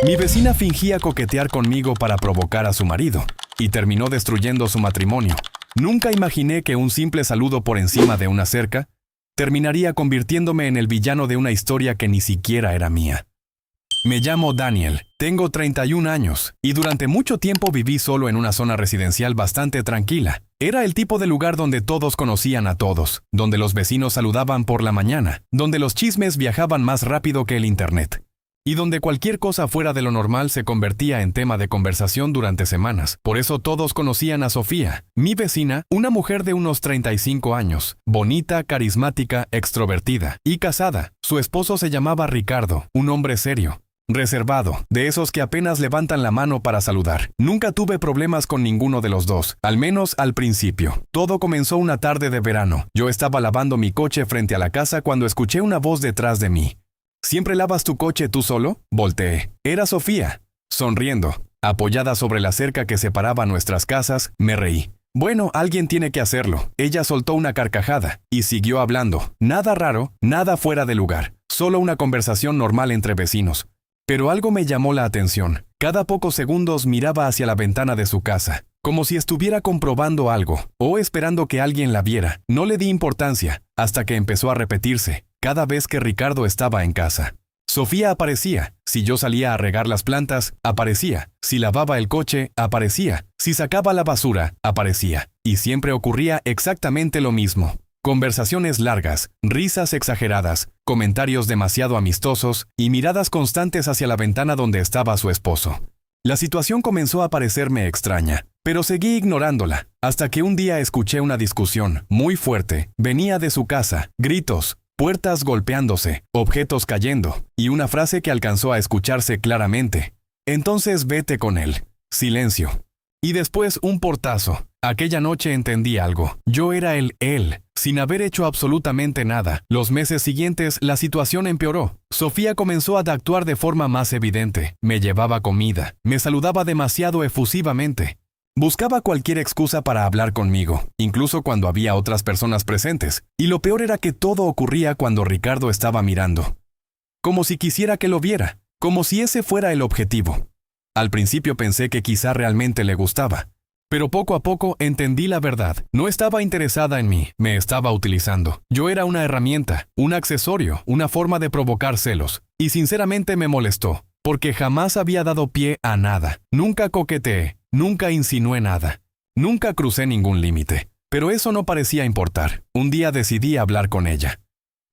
Mi vecina fingía coquetear conmigo para provocar a su marido, y terminó destruyendo su matrimonio. Nunca imaginé que un simple saludo por encima de una cerca terminaría convirtiéndome en el villano de una historia que ni siquiera era mía. Me llamo Daniel, tengo 31 años, y durante mucho tiempo viví solo en una zona residencial bastante tranquila. Era el tipo de lugar donde todos conocían a todos, donde los vecinos saludaban por la mañana, donde los chismes viajaban más rápido que el internet, y donde cualquier cosa fuera de lo normal se convertía en tema de conversación durante semanas. Por eso todos conocían a Sofía, mi vecina, una mujer de unos 35 años, bonita, carismática, extrovertida y casada. Su esposo se llamaba Ricardo, un hombre serio, reservado, de esos que apenas levantan la mano para saludar. Nunca tuve problemas con ninguno de los dos, al menos al principio. Todo comenzó una tarde de verano. Yo estaba lavando mi coche frente a la casa cuando escuché una voz detrás de mí. ¿Siempre lavas tu coche tú solo? Volteé. Era Sofía, sonriendo. Apoyada sobre la cerca que separaba nuestras casas, me reí. Bueno, alguien tiene que hacerlo. Ella soltó una carcajada y siguió hablando. Nada raro, nada fuera de lugar. Solo una conversación normal entre vecinos. Pero algo me llamó la atención. Cada pocos segundos miraba hacia la ventana de su casa, como si estuviera comprobando algo, o esperando que alguien la viera. No le di importancia, hasta que empezó a repetirse, cada vez que Ricardo estaba en casa. Sofía aparecía. Si yo salía a regar las plantas, aparecía. Si lavaba el coche, aparecía. Si sacaba la basura, aparecía. Y siempre ocurría exactamente lo mismo. Conversaciones largas, risas exageradas, comentarios demasiado amistosos y miradas constantes hacia la ventana donde estaba su esposo. La situación comenzó a parecerme extraña, pero seguí ignorándola, hasta que un día escuché una discusión muy fuerte. Venía de su casa, gritos, puertas golpeándose, objetos cayendo, y una frase que alcanzó a escucharse claramente. Entonces vete con él. Silencio. Y después un portazo. Aquella noche entendí algo. Yo era él, sin haber hecho absolutamente nada. Los meses siguientes la situación empeoró. Sofía comenzó a actuar de forma más evidente. Me llevaba comida. Me saludaba demasiado efusivamente. Buscaba cualquier excusa para hablar conmigo, incluso cuando había otras personas presentes. Y lo peor era que todo ocurría cuando Ricardo estaba mirando. Como si quisiera que lo viera. Como si ese fuera el objetivo. Al principio pensé que quizá realmente le gustaba. Pero poco a poco entendí la verdad. No estaba interesada en mí, me estaba utilizando. Yo era una herramienta, un accesorio, una forma de provocar celos. Y sinceramente me molestó, porque jamás había dado pie a nada. Nunca coqueteé, nunca insinué nada. Nunca crucé ningún límite. Pero eso no parecía importar. Un día decidí hablar con ella.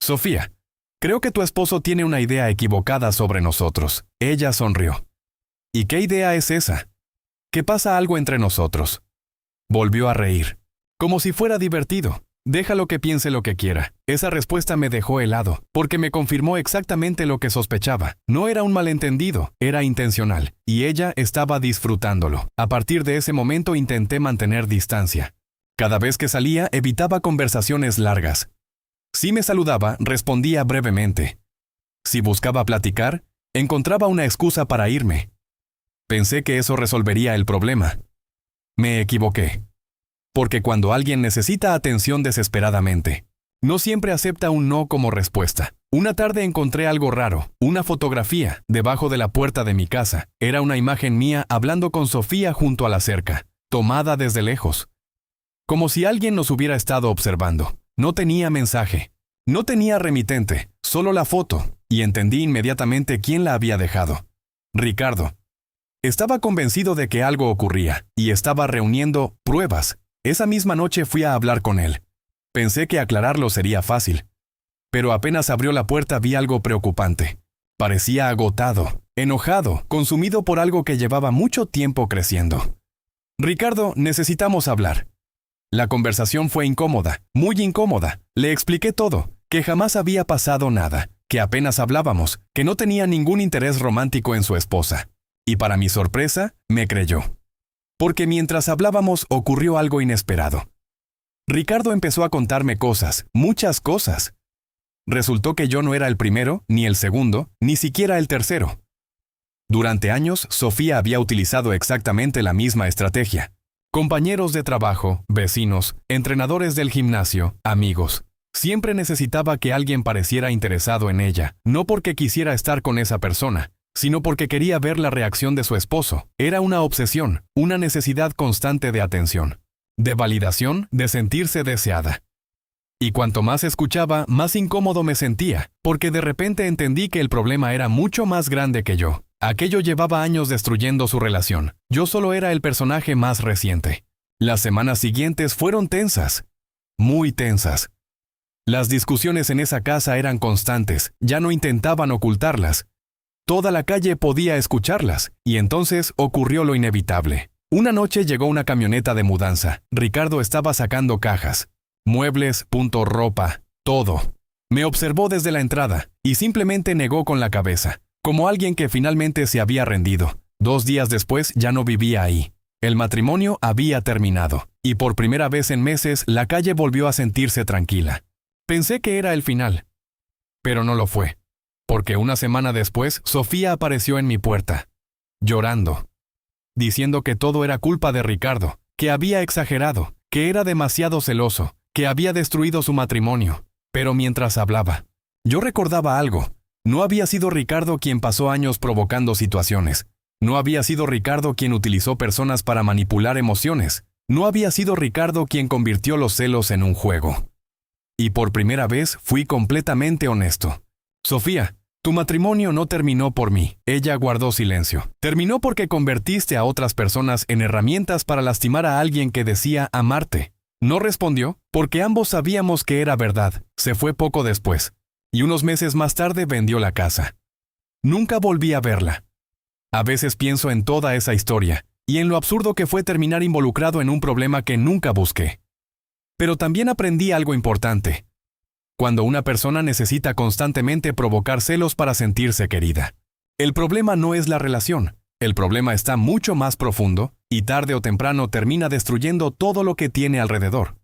Sofía, creo que tu esposo tiene una idea equivocada sobre nosotros. Ella sonrió. ¿Y qué idea es esa? ¿Que pasa algo entre nosotros? Volvió a reír, como si fuera divertido. Déjalo que piense lo que quiera. Esa respuesta me dejó helado, porque me confirmó exactamente lo que sospechaba. No era un malentendido, era intencional, y ella estaba disfrutándolo. A partir de ese momento intenté mantener distancia. Cada vez que salía, evitaba conversaciones largas. Si me saludaba, respondía brevemente. Si buscaba platicar, encontraba una excusa para irme. Pensé que eso resolvería el problema. Me equivoqué. Porque cuando alguien necesita atención desesperadamente, no siempre acepta un no como respuesta. Una tarde encontré algo raro, una fotografía, debajo de la puerta de mi casa. Era una imagen mía hablando con Sofía junto a la cerca, tomada desde lejos. Como si alguien nos hubiera estado observando. No tenía mensaje. No tenía remitente, solo la foto, y entendí inmediatamente quién la había dejado. Ricardo. Estaba convencido de que algo ocurría, y estaba reuniendo pruebas. Esa misma noche fui a hablar con él. Pensé que aclararlo sería fácil. Pero apenas abrió la puerta vi algo preocupante. Parecía agotado, enojado, consumido por algo que llevaba mucho tiempo creciendo. Ricardo, necesitamos hablar. La conversación fue incómoda, muy incómoda. Le expliqué todo, que jamás había pasado nada, que apenas hablábamos, que no tenía ningún interés romántico en su esposa. Y para mi sorpresa, me creyó. Porque mientras hablábamos ocurrió algo inesperado. Ricardo empezó a contarme cosas, muchas cosas. Resultó que yo no era el primero, ni el segundo, ni siquiera el tercero. Durante años, Sofía había utilizado exactamente la misma estrategia. Compañeros de trabajo, vecinos, entrenadores del gimnasio, amigos. Siempre necesitaba que alguien pareciera interesado en ella, no porque quisiera estar con esa persona, sino porque quería ver la reacción de su esposo. Era una obsesión, una necesidad constante de atención, de validación, de sentirse deseada. Y cuanto más escuchaba, más incómodo me sentía, porque de repente entendí que el problema era mucho más grande que yo. Aquello llevaba años destruyendo su relación. Yo solo era el personaje más reciente. Las semanas siguientes fueron tensas, muy tensas. Las discusiones en esa casa eran constantes, ya no intentaban ocultarlas. Toda la calle podía escucharlas, y entonces ocurrió lo inevitable. Una noche llegó una camioneta de mudanza. Ricardo estaba sacando cajas. Muebles, ropa, todo. Me observó desde la entrada, y simplemente negó con la cabeza, como alguien que finalmente se había rendido. 2 días después ya no vivía ahí. El matrimonio había terminado, y por primera vez en meses la calle volvió a sentirse tranquila. Pensé que era el final, pero no lo fue, porque una semana después Sofía apareció en mi puerta, llorando, diciendo que todo era culpa de Ricardo, que había exagerado, que era demasiado celoso, que había destruido su matrimonio. Pero mientras hablaba, yo recordaba algo. No había sido Ricardo quien pasó años provocando situaciones. No había sido Ricardo quien utilizó personas para manipular emociones. No había sido Ricardo quien convirtió los celos en un juego. Y por primera vez fui completamente honesto. Sofía, tu matrimonio no terminó por mí. Ella guardó silencio. Terminó porque convertiste a otras personas en herramientas para lastimar a alguien que decía amarte. No respondió, porque ambos sabíamos que era verdad. Se fue poco después, y unos meses más tarde vendió la casa. Nunca volví a verla. A veces pienso en toda esa historia, y en lo absurdo que fue terminar involucrado en un problema que nunca busqué. Pero también aprendí algo importante. Cuando una persona necesita constantemente provocar celos para sentirse querida. El problema no es la relación. El problema está mucho más profundo, y tarde o temprano termina destruyendo todo lo que tiene alrededor.